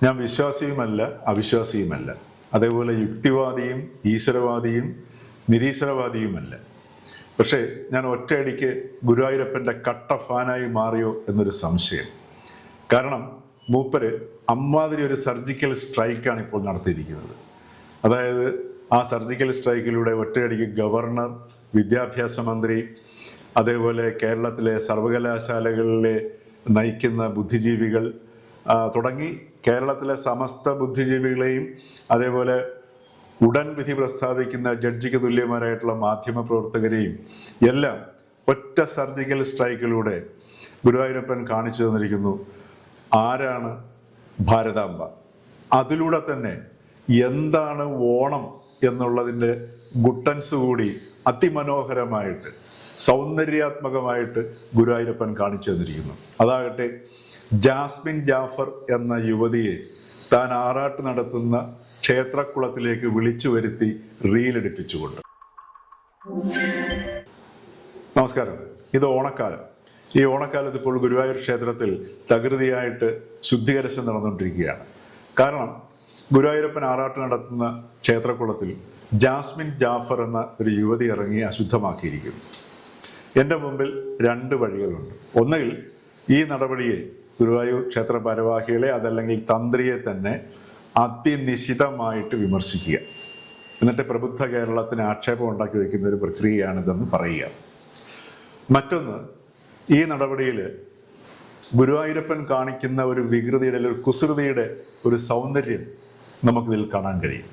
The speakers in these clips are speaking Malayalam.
ഞാൻ വിശ്വാസിയുമല്ല, അവിശ്വാസിയുമല്ല. അതേപോലെ യുക്തിവാദിയും ഈശ്വരവാദിയും നിരീശ്വരവാദിയുമല്ല. പക്ഷേ ഞാൻ ഒറ്റയടിക്ക് ഗുരുവായൂരപ്പൻ്റെ കട്ട ഫാനായി മാറിയോ എന്നൊരു സംശയം. കാരണം മൂപ്പര് അമ്മാതിരി ഒരു സർജിക്കൽ സ്ട്രൈക്കാണ് ഇപ്പോൾ നടത്തിയിരിക്കുന്നത്. അതായത് ആ സർജിക്കൽ സ്ട്രൈക്കിലൂടെ ഒറ്റയടിക്ക് ഗവർണർ, വിദ്യാഭ്യാസ മന്ത്രി, അതേപോലെ കേരളത്തിലെ സർവകലാശാലകളിലെ നയിക്കുന്ന ബുദ്ധിജീവികൾ തുടങ്ങി കേരളത്തിലെ സമസ്ത ബുദ്ധിജീവികളെയും, അതേപോലെ ഉടൻ വിധി പ്രസ്താവിക്കുന്ന ജഡ്ജിക്ക് തുല്യമാരായിട്ടുള്ള മാധ്യമ പ്രവർത്തകരെയും എല്ലാം ഒറ്റ സർജിക്കൽ സ്ട്രൈക്കിലൂടെ ഗുരുവായൂരപ്പൻ കാണിച്ചു തന്നിരിക്കുന്നു ആരാണ് ഭാരതാംബ. അതിലൂടെ തന്നെ എന്താണ് ഓണം എന്നുള്ളതിൻ്റെ ഗുട്ടൻസ് കൂടി അതിമനോഹരമായിട്ട് സൗന്ദര്യാത്മകമായിട്ട് ഗുരുവായൂരപ്പൻ കാണിച്ചു തന്നിരിക്കുന്നു. അതാകട്ടെ ജാസ്മിൻ ജാഫർ എന്ന യുവതിയെ താൻ ആറാട്ട് നടത്തുന്ന ക്ഷേത്രക്കുളത്തിലേക്ക് വിളിച്ചു വരുത്തി റീലെടുപ്പിച്ചുകൊണ്ട്. നമസ്കാരം. ഇത് ഓണക്കാലം. ഈ ഓണക്കാലത്ത് ഇപ്പോൾ ഗുരുവായൂർ ക്ഷേത്രത്തിൽ തകൃതിയായിട്ട് ശുദ്ധീകരണം നടന്നുകൊണ്ടിരിക്കുകയാണ്. കാരണം ഗുരുവായൂരപ്പൻ ആറാട്ട് നടത്തുന്ന ക്ഷേത്രക്കുളത്തിൽ ജാസ്മിൻ ജാഫർ എന്ന ഒരു യുവതി ഇറങ്ങി അശുദ്ധമാക്കിയിരിക്കുന്നു. എൻ്റെ മുമ്പിൽ രണ്ട് വഴികളുണ്ട്. ഒന്നുകിൽ ഈ നടപടിയെ ഗുരുവായൂർ ക്ഷേത്ര ഭാരവാഹികളെ അതല്ലെങ്കിൽ തന്ത്രിയെ തന്നെ അതിനിശിതമായിട്ട് വിമർശിക്കുക, എന്നിട്ട് പ്രബുദ്ധ കേരളത്തിന് ആക്ഷേപം ഉണ്ടാക്കി വയ്ക്കുന്ന ഒരു പ്രക്രിയയാണിതെന്ന് പറയുക. മറ്റൊന്ന്, ഈ നടപടിയിൽ ഗുരുവായൂരപ്പൻ കാണിക്കുന്ന ഒരു വികൃതിയുടെ, ഒരു കുസൃതിയുടെ ഒരു സൗന്ദര്യം നമുക്കിതിൽ കാണാൻ കഴിയും.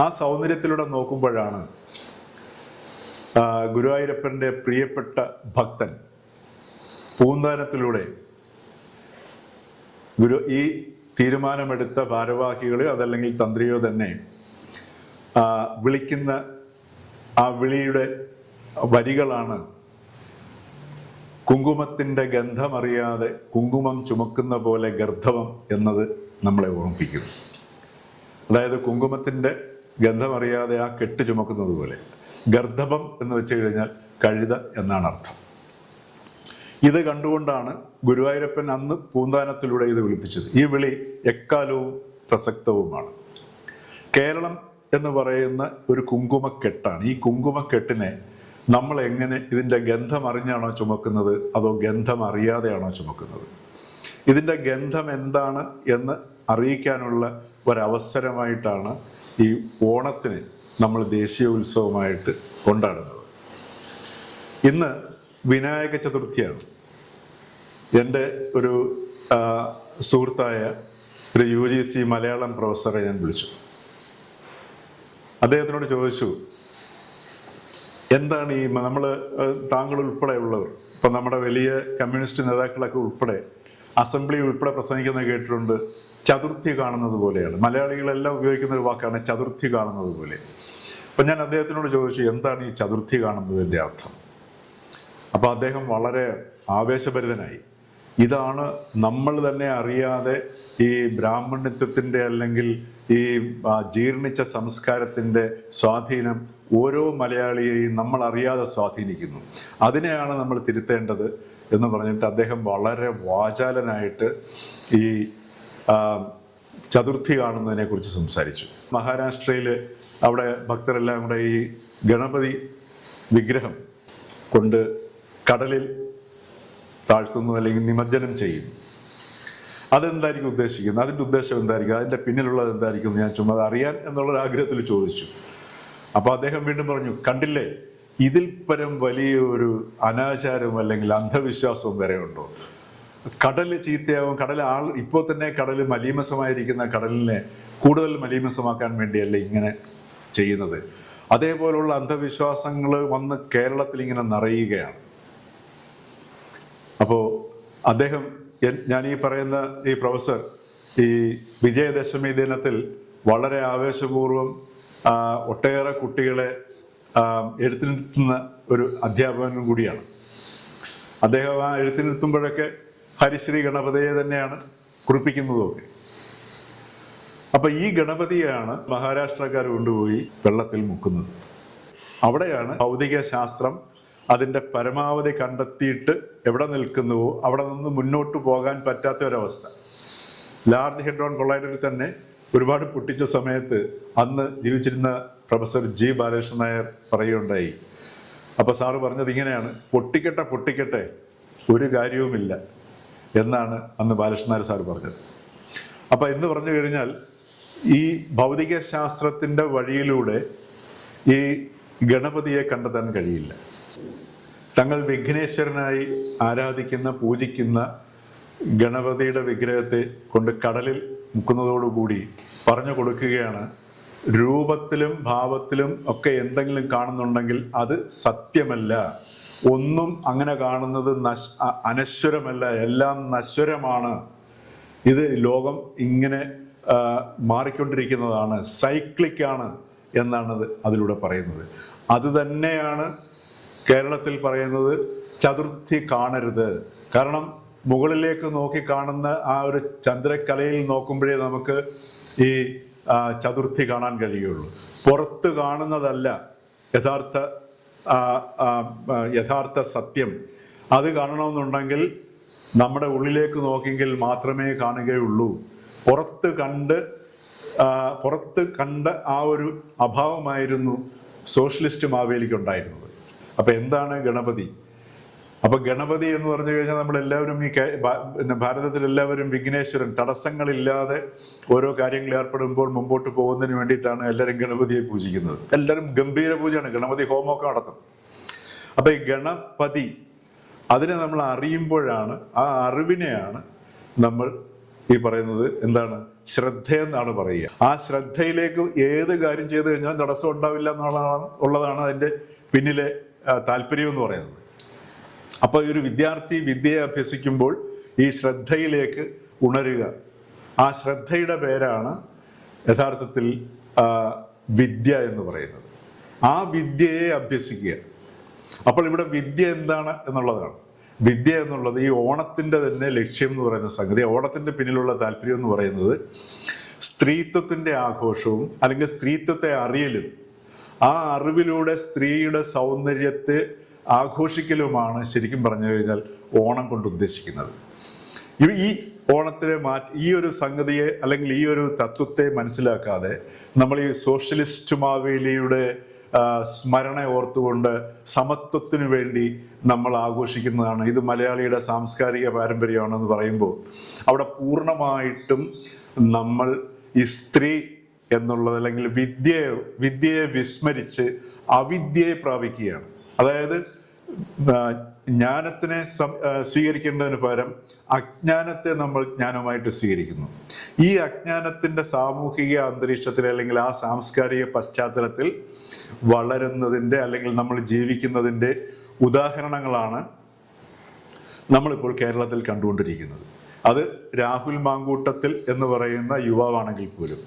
ആ സൗന്ദര്യത്തിലൂടെ നോക്കുമ്പോഴാണ് ഗുരുവായൂരപ്പൻ്റെ പ്രിയപ്പെട്ട ഭക്തൻ പൂന്താനത്തിലൂടെ ഈ തീരുമാനമെടുത്ത ഭാരവാഹികളെയോ അതല്ലെങ്കിൽ തന്ത്രിയോ തന്നെ വിളിക്കുന്ന ആ വിളിയുടെ വരികളാണ് കുങ്കുമത്തിൻ്റെ ഗന്ധമറിയാതെ കുങ്കുമം ചുമക്കുന്ന പോലെ ഗർദ്ധവം എന്നത് നമ്മളെ ഓർമ്മിപ്പിക്കുന്നു. അതായത് കുങ്കുമത്തിൻ്റെ ഗന്ധമറിയാതെ ആ കെട്ട് ചുമക്കുന്നത് പോലെ. ഗർദ്ധവം എന്ന് വെച്ച് കഴിഞ്ഞാൽ കഴുത എന്നാണ് അർത്ഥം. ഇത് കണ്ടുകൊണ്ടാണ് ഗുരുവായൂരപ്പൻ അന്ന് പൂന്താനത്തിലൂടെ ഇത് വിളിപ്പിച്ചത്. ഈ വിളി എക്കാലവും പ്രസക്തവുമാണ്. കേരളം എന്ന് പറയുന്ന ഒരു കുങ്കുമക്കെട്ടാണ്. ഈ കുങ്കുമക്കെട്ടിനെ നമ്മൾ എങ്ങനെ ഇതിൻ്റെ ഗന്ധം അറിഞ്ഞാണോ ചുമക്കുന്നത് അതോ ഗന്ധം അറിയാതെയാണോ ചുമക്കുന്നത്? ഇതിൻ്റെ ഗന്ധം എന്താണ് എന്ന് അറിയിക്കാനുള്ള ഒരവസരമായിട്ടാണ് ഈ ഓണത്തിന് നമ്മൾ ദേശീയ ഉത്സവമായിട്ട് കൊണ്ടാടുന്നത്. ഇന്ന് വിനായക ചതുർത്ഥിയാണ്. എൻ്റെ ഒരു സുഹൃത്തായ ഒരു UGC മലയാളം പ്രൊഫസറെ ഞാൻ വിളിച്ചു. അദ്ദേഹത്തിനോട് ചോദിച്ചു, എന്താണ് ഈ താങ്കൾ ഉൾപ്പെടെ ഉള്ളവർ, ഇപ്പം നമ്മുടെ വലിയ കമ്മ്യൂണിസ്റ്റ് നേതാക്കളൊക്കെ ഉൾപ്പെടെ അസംബ്ലി ഉൾപ്പെടെ പ്രസംഗിക്കുന്നത് കേട്ടിട്ടുണ്ട്, ചതുർത്ഥി കാണുന്നത് പോലെയാണ്. മലയാളികളെല്ലാം ഉപയോഗിക്കുന്ന ഒരു വാക്കാണ് ചതുർത്ഥി കാണുന്നത് പോലെ. അപ്പം ഞാൻ അദ്ദേഹത്തിനോട് ചോദിച്ചു, എന്താണ് ഈ ചതുർത്ഥി കാണുന്നതിൻ്റെ അർത്ഥം? അപ്പോൾ അദ്ദേഹം വളരെ ആവേശഭരിതനായി. ഇതാണ് നമ്മൾ തന്നെ അറിയാതെ ഈ ബ്രാഹ്മണ്യത്വത്തിൻ്റെ അല്ലെങ്കിൽ ഈ ജീർണിച്ച സംസ്കാരത്തിൻ്റെ സ്വാധീനം ഓരോ മലയാളിയെയും നമ്മൾ അറിയാതെ സ്വാധീനിക്കുന്നു. അതിനെയാണ് നമ്മൾ തിരുത്തേണ്ടത് എന്ന് പറഞ്ഞിട്ട് അദ്ദേഹം വളരെ വാചാലനായിട്ട് ഈ ചതുർത്ഥി കാണുന്നതിനെ കുറിച്ച് സംസാരിച്ചു. മഹാരാഷ്ട്രയിൽ അവിടെ ഭക്തരെല്ലാം കൂടെ ഈ ഗണപതി വിഗ്രഹം കൊണ്ട് കടലിൽ താഴ്ത്തുന്നു അല്ലെങ്കിൽ നിമജ്ജനം ചെയ്യുന്നു. അതെന്തായിരിക്കും ഉദ്ദേശിക്കുന്നത്? അതിൻ്റെ ഉദ്ദേശം എന്തായിരിക്കും? അതിൻ്റെ പിന്നിലുള്ളത് എന്തായിരിക്കും? ഞാൻ ചുമ്മാ അറിയാൻ എന്നുള്ളൊരു ആഗ്രഹത്തിൽ ചോദിച്ചു. അപ്പോൾ അദ്ദേഹം വീണ്ടും പറഞ്ഞു, കണ്ടില്ലേ, ഇതിൽ പരം വലിയൊരു അനാചാരവും അല്ലെങ്കിൽ അന്ധവിശ്വാസവും വരെ ഉണ്ടോ? കടൽ ചീത്തയാവും, ഇപ്പോൾ തന്നെ കടൽ മലീമസമായിരിക്കുന്ന കടലിനെ കൂടുതൽ മലീമസമാക്കാൻ വേണ്ടിയല്ലേ ഇങ്ങനെ ചെയ്യുന്നത്? അതേപോലുള്ള അന്ധവിശ്വാസങ്ങൾ വന്ന് കേരളത്തിൽ ഇങ്ങനെ നിറയുകയാണ്. അപ്പോൾ അദ്ദേഹം, ഞാൻ ഈ പറയുന്ന ഈ പ്രൊഫസർ ഈ വിജയദശമി ദിനത്തിൽ വളരെ ആവേശപൂർവ്വം ഒട്ടേറെ കുട്ടികളെ എഴുത്തിനിരുത്തുന്ന ഒരു അധ്യാപകനും കൂടിയാണ്. അദ്ദേഹം ആ എഴുത്തിനിരുത്തുമ്പോഴൊക്കെ ഹരിശ്രീ ഗണപതിയെ തന്നെയാണ് കുറിപ്പിക്കുന്നതൊക്കെ. അപ്പം ഈ ഗണപതിയാണ് മഹാരാഷ്ട്രക്കാർ കൊണ്ടുപോയി വെള്ളത്തിൽ മുക്കുന്നത്. അവിടെയാണ് ഭൗതിക ശാസ്ത്രം അതിൻ്റെ പരമാവധി കണ്ടെത്തിയിട്ട് എവിടെ നിൽക്കുന്നുവോ അവിടെ നിന്ന് മുന്നോട്ട് പോകാൻ പറ്റാത്ത ഒരവസ്ഥ. ലാർജ് ഹെഡ്രോൺ കൊളൈഡറിൽ തന്നെ ഒരുപാട് പൊട്ടിച്ച സമയത്ത് അന്ന് ജീവിച്ചിരുന്ന പ്രൊഫസർ ജി ബാലകൃഷ്ണൻ നായർ പറയുകയുണ്ടായി. അപ്പോൾ സാറ് പറഞ്ഞത് ഇങ്ങനെയാണ്, പൊട്ടിക്കട്ടെ ഒരു കാര്യവുമില്ല എന്നാണ് അന്ന് ബാലകൃഷ്ണൻ നായർ സാറ് പറഞ്ഞത്. അപ്പം എന്ന് പറഞ്ഞു കഴിഞ്ഞാൽ ഈ ഭൗതിക ശാസ്ത്രത്തിൻ്റെ വഴിയിലൂടെ ഈ ഗണപതിയെ കണ്ടെത്താൻ കഴിയില്ല. തങ്ങൾ വിഘ്നേശ്വരനായി ആരാധിക്കുന്ന പൂജിക്കുന്ന ഗണപതിയുടെ വിഗ്രഹത്തെ കൊണ്ട് കടലിൽ മുക്കുന്നതോടുകൂടി പറഞ്ഞു കൊടുക്കുകയാണ്, രൂപത്തിലും ഭാവത്തിലും ഒക്കെ എന്തെങ്കിലും കാണുന്നുണ്ടെങ്കിൽ അത് സത്യമല്ല, ഒന്നും അങ്ങനെ കാണുന്നത് അനശ്വരമല്ല, എല്ലാം നശ്വരമാണ്. ഇത് ലോകം ഇങ്ങനെ മാറിക്കൊണ്ടിരിക്കുന്നതാണ്, സൈക്ലിക്കാണ് എന്നാണ് അതിലൂടെ പറയുന്നത്. അത് തന്നെയാണ് കേരളത്തിൽ പറയുന്നത് ചതുർത്ഥി കാണരുത്. കാരണം മുകളിലേക്ക് നോക്കി കാണുന്ന ആ ഒരു ചന്ദ്രക്കലയിൽ നോക്കുമ്പോഴേ നമുക്ക് ഈ ചതുർത്ഥി കാണാൻ കഴിയുള്ളൂ. പുറത്ത് കാണുന്നതല്ല യഥാർത്ഥ സത്യം. അത് കാണണമെന്നുണ്ടെങ്കിൽ നമ്മുടെ ഉള്ളിലേക്ക് നോക്കിയെങ്കിൽ മാത്രമേ കാണുകയുള്ളൂ. പുറത്ത് കണ്ട ആ ഒരു അഭാവമായിരുന്നു സോഷ്യലിസ്റ്റ് മാവേലിക്കുണ്ടായിരുന്നത്. അപ്പൊ എന്താണ് ഗണപതി? അപ്പൊ ഗണപതി എന്ന് പറഞ്ഞു കഴിഞ്ഞാൽ നമ്മളെല്ലാവരും ഭാരതത്തിൽ എല്ലാവരും വിഘ്നേശ്വരൻ, തടസ്സങ്ങളില്ലാതെ ഓരോ കാര്യങ്ങളിൽ ഏർപ്പെടുമ്പോൾ മുമ്പോട്ട് പോകുന്നതിന് വേണ്ടിയിട്ടാണ് എല്ലാവരും ഗണപതിയെ പൂജിക്കുന്നത്. എല്ലാവരും ഗംഭീര പൂജയാണ്, ഗണപതി ഹോമമൊക്കെ നടത്തും. അപ്പൊ ഈ ഗണപതി അതിനെ നമ്മൾ അറിയുമ്പോഴാണ്, ആ അറിവിനെയാണ് നമ്മൾ ഈ പറയുന്നത് എന്താണ്, ശ്രദ്ധയെന്നാണ് പറയുക. ആ ശ്രദ്ധയിലേക്ക് ഏത് കാര്യം ചെയ്തു കഴിഞ്ഞാലും തടസ്സം ഉണ്ടാവില്ല ഉള്ളതാണ് അതിൻ്റെ പിന്നിലെ താല്പര്യം എന്ന് പറയുന്നത്. അപ്പോൾ ഒരു വിദ്യാർത്ഥി വിദ്യയെ അഭ്യസിക്കുമ്പോൾ ഈ ശ്രദ്ധയിലേക്ക് ഉണരുക. ആ ശ്രദ്ധയുടെ പേരാണ് യഥാർത്ഥത്തിൽ വിദ്യ എന്ന് പറയുന്നത്. ആ വിദ്യയെ അഭ്യസിക്കുക. അപ്പോൾ ഇവിടെ വിദ്യ എന്താണ് എന്നുള്ളതാണ്. വിദ്യ എന്നുള്ളത് ഈ ഓണത്തിൻ്റെ തന്നെ ലക്ഷ്യം എന്ന് പറയുന്ന സംഗതി, ഓണത്തിൻ്റെ പിന്നിലുള്ള താല്പര്യം എന്ന് പറയുന്നത് സ്ത്രീത്വത്തിൻ്റെ ആഘോഷവും അല്ലെങ്കിൽ സ്ത്രീത്വത്തെ അറിയലും ആ അറിവിലൂടെ സ്ത്രീയുടെ സൗന്ദര്യത്തെ ആഘോഷിക്കലുമാണ് ശരിക്കും പറഞ്ഞു കഴിഞ്ഞാൽ ഓണം കൊണ്ട് ഉദ്ദേശിക്കുന്നത്. ഈ ഓണത്തിനെ ഈ ഒരു സംഗതിയെ അല്ലെങ്കിൽ ഈ ഒരു തത്വത്തെ മനസ്സിലാക്കാതെ നമ്മൾ ഈ സോഷ്യലിസ്റ്റ് മാവേലിയുടെ സ്മരണ ഓർത്തുകൊണ്ട് സമത്വത്തിനു വേണ്ടി നമ്മൾ ആഘോഷിക്കുന്നതാണ്. ഇത് മലയാളിയുടെ സാംസ്കാരിക പാരമ്പര്യമാണെന്ന് പറയുമ്പോൾ അവിടെ പൂർണ്ണമായിട്ടും നമ്മൾ ഈ സ്ത്രീ എന്നുള്ളത് അല്ലെങ്കിൽ വിദ്യയെ വിസ്മരിച്ച് അവിദ്യയെ പ്രാപിക്കുകയാണ്. അതായത് ജ്ഞാനത്തിനെ സ്വീകരിക്കേണ്ടതിന് പകരം അജ്ഞാനത്തെ നമ്മൾ ജ്ഞാനമായിട്ട് സ്വീകരിക്കുന്നു. ഈ അജ്ഞാനത്തിൻ്റെ സാമൂഹിക അന്തരീക്ഷത്തിൽ അല്ലെങ്കിൽ ആ സാംസ്കാരിക പശ്ചാത്തലത്തിൽ വളരുന്നതിൻ്റെ അല്ലെങ്കിൽ നമ്മൾ ജീവിക്കുന്നതിൻ്റെ ഉദാഹരണങ്ങളാണ് നമ്മളിപ്പോൾ കേരളത്തിൽ കണ്ടുകൊണ്ടിരിക്കുന്നത്. അത് രാഹുൽ മാങ്കൂട്ടത്തിൽ എന്ന് പറയുന്ന യുവാവാണെങ്കിൽ പോലും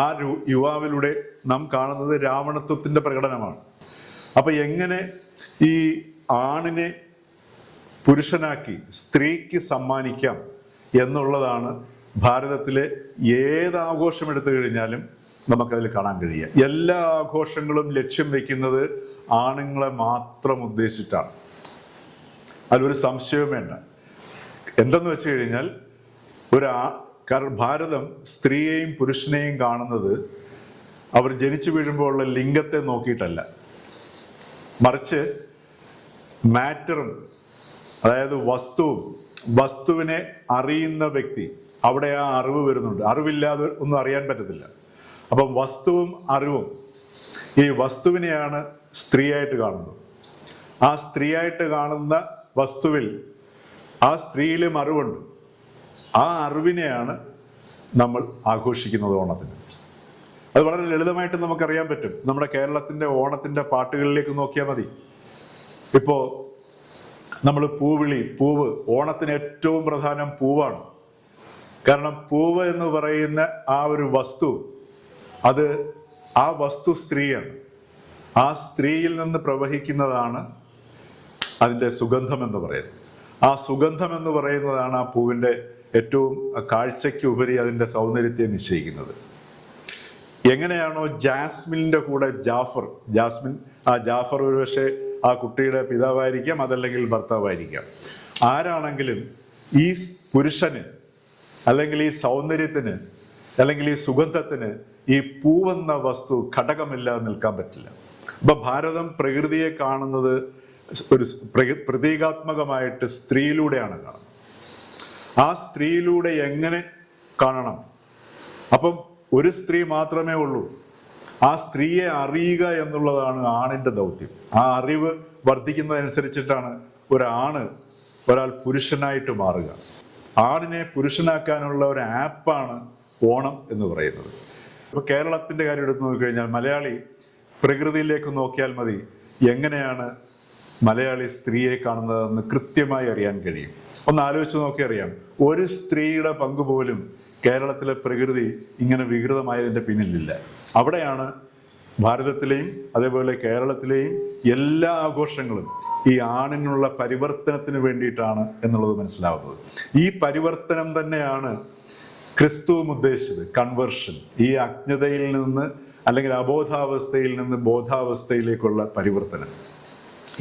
ആ യുവാവിലൂടെ നാം കാണുന്നത് രാവണത്വത്തിൻ്റെ പ്രകടനമാണ്. അപ്പൊ എങ്ങനെ ഈ ആണിനെ പുരുഷനാക്കി സ്ത്രീക്ക് സമ്മാനിക്കാം എന്നുള്ളതാണ് ഭാരതത്തിലെ ഏത് ആഘോഷം എടുത്തു കഴിഞ്ഞാലും നമുക്കതിൽ കാണാൻ കഴിയുക. എല്ലാ ആഘോഷങ്ങളും ലക്ഷ്യം വെക്കുന്നത് ആണുങ്ങളെ മാത്രം ഉദ്ദേശിച്ചിട്ടാണ്. അതിലൊരു സംശയവും വേണ്ട. എന്തെന്ന് വെച്ച് കഴിഞ്ഞാൽ കാരണം ഭാരതം സ്ത്രീയെയും പുരുഷനെയും കാണുന്നത് അവർ ജനിച്ചു വീഴുമ്പോഴുള്ള ലിംഗത്തെ നോക്കിയിട്ടല്ല, മറിച്ച് മാറ്ററും അതായത് വസ്തുവിനെ അറിയുന്ന വ്യക്തി, അവിടെ ആ അറിവ് വരുന്നുണ്ട്. അറിവില്ലാതെ ഒന്നും അറിയാൻ പറ്റത്തില്ല. അപ്പം വസ്തുവും അറിവും, ഈ വസ്തുവിനെയാണ് സ്ത്രീയായിട്ട് കാണുന്നത്. ആ സ്ത്രീയായിട്ട് കാണുന്ന വസ്തുവിൽ ആ സ്ത്രീയിലും അറിവുണ്ട്. ആ അറിവിനെയാണ് നമ്മൾ ആഘോഷിക്കുന്നത് ഓണത്തിന്. അത് വളരെ ലളിതമായിട്ട് നമുക്കറിയാൻ പറ്റും. നമ്മുടെ കേരളത്തിൻ്റെ ഓണത്തിൻ്റെ പാട്ടുകളിലേക്ക് നോക്കിയാൽ മതി. ഇപ്പോൾ നമ്മൾ പൂവ്, ഓണത്തിന് ഏറ്റവും പ്രധാനം പൂവാണ്. കാരണം പൂവ് എന്ന് പറയുന്ന ആ ഒരു വസ്തു, ആ വസ്തു സ്ത്രീയാണ്. ആ സ്ത്രീയിൽ നിന്ന് പ്രവഹിക്കുന്നതാണ് അതിൻ്റെ സുഗന്ധം എന്ന് പറയുന്നത്. ആ സുഗന്ധം എന്ന് പറയുന്നതാണ് ആ പൂവിൻ്റെ ഏറ്റവും കാഴ്ചയ്ക്ക് ഉപരി അതിൻ്റെ സൗന്ദര്യത്തെ നിശ്ചയിക്കുന്നത്. എങ്ങനെയാണോ ജാസ്മിൻ്റെ കൂടെ ജാഫർ ഒരുപക്ഷെ ആ കുട്ടിയുടെ പിതാവായിരിക്കാം, അതല്ലെങ്കിൽ ഭർത്താവായിരിക്കാം. ആരാണെങ്കിലും ഈ പുരുഷന് അല്ലെങ്കിൽ ഈ സൗന്ദര്യത്തിന്, അല്ലെങ്കിൽ ഈ സുഗന്ധത്തിന് ഈ പൂവെന്ന വസ്തു ഘടകമില്ലാതെ നിൽക്കാൻ പറ്റില്ല. അപ്പൊ ഭാരതം പ്രകൃതിയെ കാണുന്നത് ഒരു പ്രതീകാത്മകമായിട്ട് സ്ത്രീയിലൂടെയാണ് കാണുന്നത്. ആ സ്ത്രീയിലൂടെ എങ്ങനെ കാണണം? അപ്പം ഒരു സ്ത്രീ മാത്രമേ ഉള്ളൂ. ആ സ്ത്രീയെ അറിയുക എന്നുള്ളതാണ് ആണിന്റെ ദൗത്യം. ആ അറിവ് വർദ്ധിക്കുന്നതനുസരിച്ചിട്ടാണ് ഒരാൾ പുരുഷനായിട്ട് മാറുക. ആണിനെ പുരുഷനാക്കാനുള്ള ഒരു ആപ്പാണ് ഓണം എന്ന് പറയുന്നത്. ഇപ്പൊ കേരളത്തിന്റെ കാര്യം എടുത്തു നോക്കിക്കഴിഞ്ഞാൽ മലയാളി പ്രകൃതിയിലേക്ക് നോക്കിയാൽ മതി എങ്ങനെയാണ് മലയാളി സ്ത്രീയെ കാണുന്നതെന്ന് കൃത്യമായി അറിയാൻ കഴിയും. ഒന്ന് ആലോചിച്ച് നോക്കി അറിയാം. ഒരു സ്ത്രീയുടെ പങ്ക് പോലും കേരളത്തിലെ പ്രകൃതി ഇങ്ങനെ വികൃതമായതിൻ്റെ പിന്നിലില്ല. അവിടെയാണ് ഭാരതത്തിലെയും അതേപോലെ കേരളത്തിലെയും എല്ലാ ആഘോഷങ്ങളും ഈ ആണിനുള്ള പരിവർത്തനത്തിന് വേണ്ടിയിട്ടാണ് എന്നുള്ളത് മനസ്സിലാവുന്നത്. ഈ പരിവർത്തനം തന്നെയാണ് ക്രിസ്തുവും ഉദ്ദേശിച്ചത്, കൺവേർഷൻ. ഈ അജ്ഞതയിൽ നിന്ന് അല്ലെങ്കിൽ അബോധാവസ്ഥയിൽ നിന്ന് ബോധാവസ്ഥയിലേക്കുള്ള പരിവർത്തനം.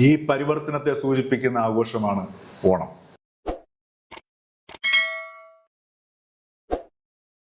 ഈ പരിവർത്തനത്തെ സൂചിപ്പിക്കുന്ന ആഘോഷമാണ് ഓണം.